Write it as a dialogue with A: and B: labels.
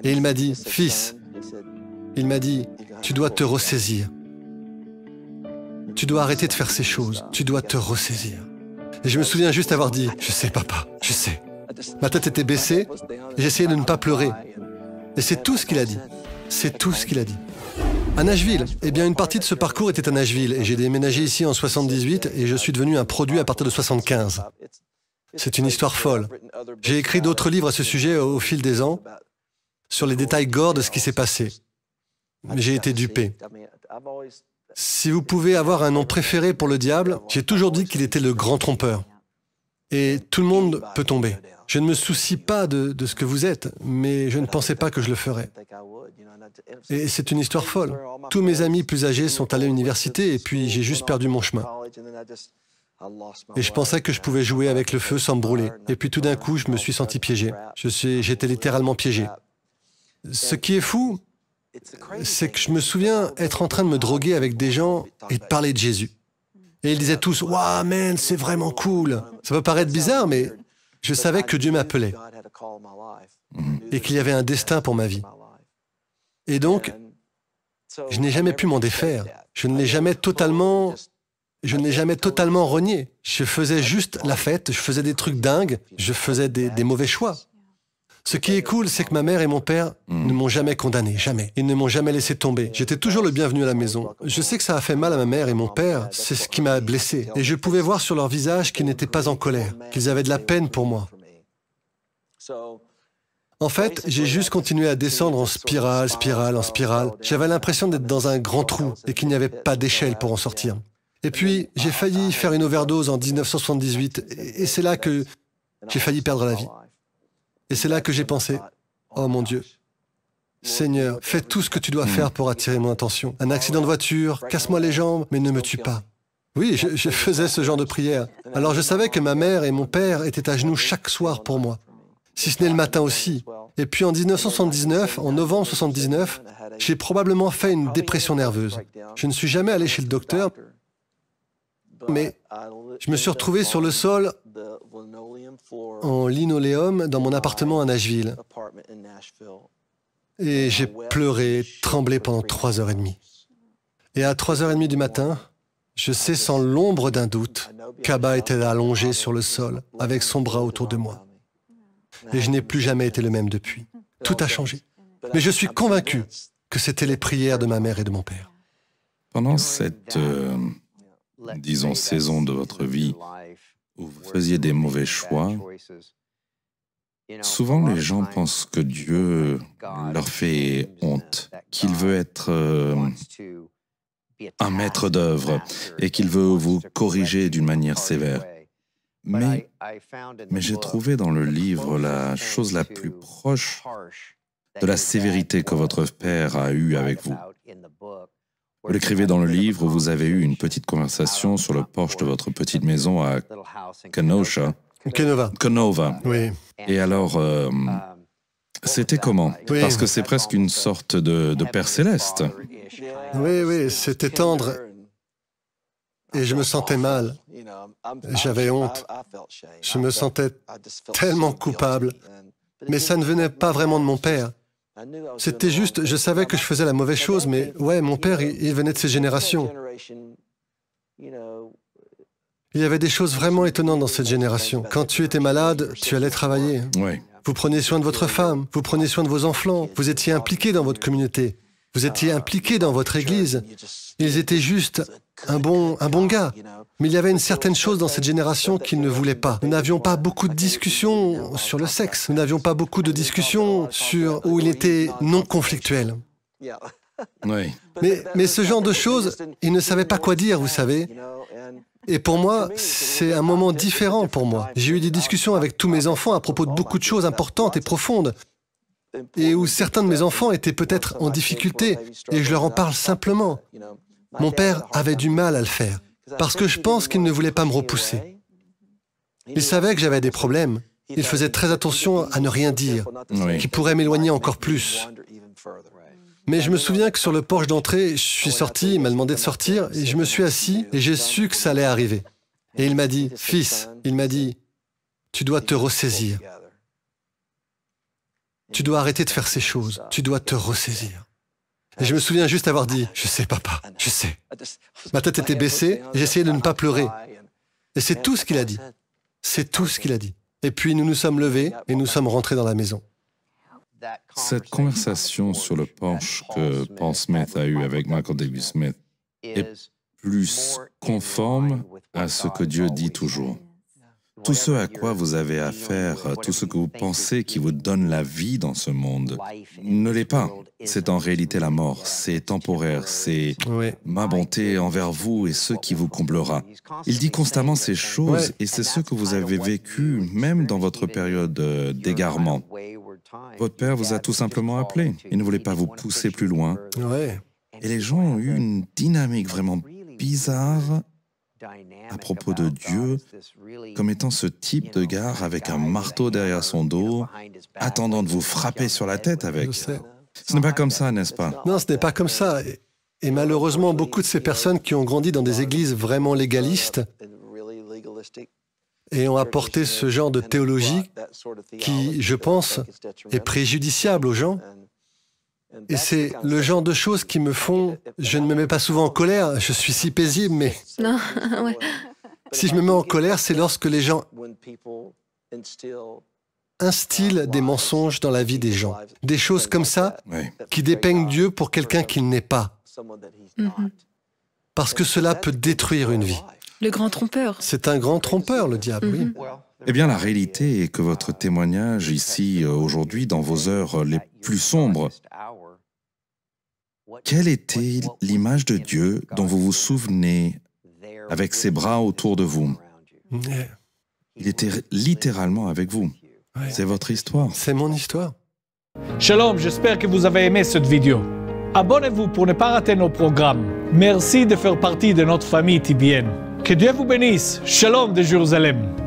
A: Et il m'a dit, « Fils, il m'a dit, tu dois te ressaisir. Tu dois arrêter de faire ces choses. Tu dois te ressaisir. » Et je me souviens juste avoir dit, « Je sais, papa, je sais. » Ma tête était baissée et j'essayais de ne pas pleurer. Et c'est tout ce qu'il a dit. C'est tout ce qu'il a dit. À Nashville, eh bien une partie de ce parcours était à Nashville et j'ai déménagé ici en 78 et je suis devenu un produit à partir de 75. C'est une histoire folle. J'ai écrit d'autres livres à ce sujet au fil des ans sur les détails gore de ce qui s'est passé. J'ai été dupé. Si vous pouvez avoir un nom préféré pour le diable, j'ai toujours dit qu'il était le grand trompeur. Et tout le monde peut tomber. Je ne me soucie pas de ce que vous êtes, mais je ne pensais pas que je le ferais. Et c'est une histoire folle. Tous mes amis plus âgés sont allés à l'université et puis j'ai juste perdu mon chemin. Et je pensais que je pouvais jouer avec le feu sans me brûler. Et puis tout d'un coup, je me suis senti piégé. J'étais littéralement piégé. Ce qui est fou, c'est que je me souviens être en train de me droguer avec des gens et de parler de Jésus. Et ils disaient tous « Waouh, man, c'est vraiment cool !» Ça peut paraître bizarre, mais je savais que Dieu m'appelait et qu'il y avait un destin pour ma vie. Et donc, je n'ai jamais pu m'en défaire. Je ne l'ai jamais totalement renié. Je faisais juste la fête, je faisais des trucs dingues, je faisais des mauvais choix. Ce qui est cool, c'est que ma mère et mon père ne m'ont jamais condamné, jamais. Ils ne m'ont jamais laissé tomber. J'étais toujours le bienvenu à la maison. Je sais que ça a fait mal à ma mère et mon père, c'est ce qui m'a blessé. Et je pouvais voir sur leur visage qu'ils n'étaient pas en colère, qu'ils avaient de la peine pour moi. En fait, j'ai juste continué à descendre en spirale, spirale, en spirale. J'avais l'impression d'être dans un grand trou et qu'il n'y avait pas d'échelle pour en sortir. Et puis, j'ai failli faire une overdose en 1978 et c'est là que j'ai failli perdre la vie. Et c'est là que j'ai pensé, oh mon Dieu, Seigneur, fais tout ce que tu dois faire pour attirer mon attention. Un accident de voiture, casse-moi les jambes, mais ne me tue pas. Oui, je faisais ce genre de prière. Alors je savais que ma mère et mon père étaient à genoux chaque soir pour moi, si ce n'est le matin aussi. Et puis en 1979, en novembre 79, j'ai probablement fait une dépression nerveuse. Je ne suis jamais allé chez le docteur, mais je me suis retrouvé sur le sol en linoléum dans mon appartement à Nashville. Et j'ai pleuré, tremblé pendant 3h30. Et à 3h30 du matin, je sais sans l'ombre d'un doute qu'Abba était allongé sur le sol avec son bras autour de moi. Et je n'ai plus jamais été le même depuis. Tout a changé. Mais je suis convaincu que c'était les prières de ma mère et de mon père.
B: Pendant cette, disons, saison de votre vie où vous faisiez des mauvais choix, souvent les gens pensent que Dieu leur fait honte, qu'il veut être un maître d'œuvre et qu'il veut vous corriger d'une manière sévère. Mais j'ai trouvé dans le livre la chose la plus proche de la sévérité que votre père a eue avec vous. Vous l'écrivez dans le livre où vous avez eu une petite conversation sur le porche de votre petite maison à Kenova.
A: Oui.
B: Et alors, c'était comment?
A: Oui.
B: Parce que c'est presque une sorte de Père céleste.
A: Oui, c'était tendre. Et je me sentais mal. J'avais honte. Je me sentais tellement coupable. Mais ça ne venait pas vraiment de mon père. C'était juste, je savais que je faisais la mauvaise chose, mais ouais, mon père, il venait de ces générations. Il y avait des choses vraiment étonnantes dans cette génération. Quand tu étais malade, tu allais travailler.
B: Oui.
A: Vous preniez soin de votre femme, vous preniez soin de vos enfants, vous étiez impliqué dans votre communauté, vous étiez impliqué dans votre église. Ils étaient juste un bon gars. Mais il y avait une certaine chose dans cette génération qu'ils ne voulaient pas. Nous n'avions pas beaucoup de discussions sur le sexe. Nous n'avions pas beaucoup de discussions où il était non conflictuel.
B: Oui.
A: Mais ce genre de choses, ils ne savaient pas quoi dire, vous savez. Et pour moi, c'est un moment différent pour moi. J'ai eu des discussions avec tous mes enfants à propos de beaucoup de choses importantes et profondes, et où certains de mes enfants étaient peut-être en difficulté, et je leur en parle simplement. Mon père avait du mal à le faire, parce que je pense qu'il ne voulait pas me repousser. Il savait que j'avais des problèmes. Il faisait très attention à ne rien dire, qui pourrait m'éloigner encore plus. Mais je me souviens que sur le porche d'entrée, je suis sorti, il m'a demandé de sortir, et je me suis assis, et j'ai su que ça allait arriver. Et il m'a dit, « Fils, il m'a dit, tu dois te ressaisir. » Tu dois arrêter de faire ces choses. Tu dois te ressaisir. Et je me souviens juste avoir dit, je sais papa, je sais. Ma tête était baissée, et j'essayais de ne pas pleurer. Et c'est tout ce qu'il a dit. C'est tout ce qu'il a dit. Et puis nous nous sommes levés et nous sommes rentrés dans la maison.
B: Cette conversation sur le porche que Paul Smith a eue avec Michael David Smith est plus conforme à ce que Dieu dit toujours. Tout ce à quoi vous avez affaire, tout ce que vous pensez qui vous donne la vie dans ce monde, ne l'est pas. C'est en réalité la mort, c'est temporaire, c'est ma bonté envers vous et ce qui vous comblera. Il dit constamment ces choses et c'est ce que vous avez vécu même dans votre période d'égarement. Votre père vous a tout simplement appelé. Il ne voulait pas vous pousser plus loin. Et les gens ont eu une dynamique vraiment bizarre à propos de Dieu, comme étant ce type de gars avec un marteau derrière son dos, attendant de vous frapper sur la tête avec. Ce n'est pas comme ça, n'est-ce pas?
A: Non, ce n'est pas comme ça. Et malheureusement, beaucoup de ces personnes qui ont grandi dans des églises vraiment légalistes et ont apporté ce genre de théologie qui, je pense, est préjudiciable aux gens. Et c'est le genre de choses qui me font... Je ne me mets pas souvent en colère, je suis si paisible, mais...
C: Non, ouais.
A: Si je me mets en colère, c'est lorsque les gens instillent des mensonges dans la vie des gens. Des choses comme ça qui dépeignent Dieu pour quelqu'un qu'il n'est pas. Parce que cela peut détruire une vie.
C: Le grand trompeur.
A: C'est un grand trompeur, le diable, oui.
B: Eh bien, la réalité est que votre témoignage ici, aujourd'hui, dans vos heures les plus sombres, quelle était l'image de Dieu dont vous vous souvenez avec ses bras autour de vous? Il était littéralement avec vous. C'est votre histoire.
A: C'est mon histoire.
D: Shalom, j'espère que vous avez aimé cette vidéo. Abonnez-vous pour ne pas rater nos programmes. Merci de faire partie de notre famille TBN. Que Dieu vous bénisse. Shalom de Jérusalem.